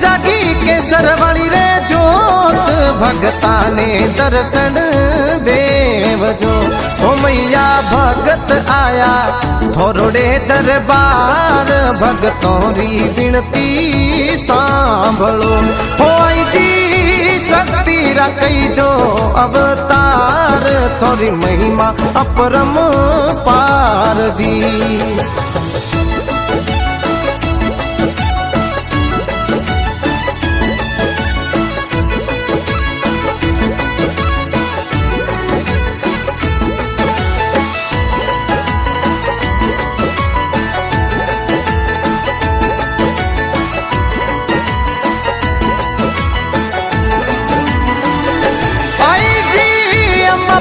जागी केसर वाली रे जोत भगता ने दर्शन देवजो। ओ मैया भगत आया थोड़े दरबार भगतों री विनती सांभळो। हो आई जी शक्ति रखई जो अवतार थोड़ी महिमा अपरम पार जी।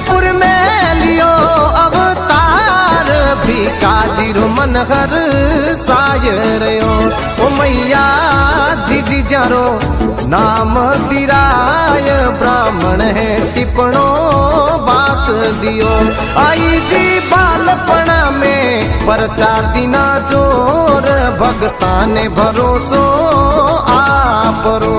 पुर में लियो अवतार भिकाजीरो मन हर सायरयो। ओ मैया जी जारो नाम तिराय ब्राह्मण है टिपणो बास दियो। आई जी बालपण में प्रचार दिना जोर भगता ने भरोसो आपरो।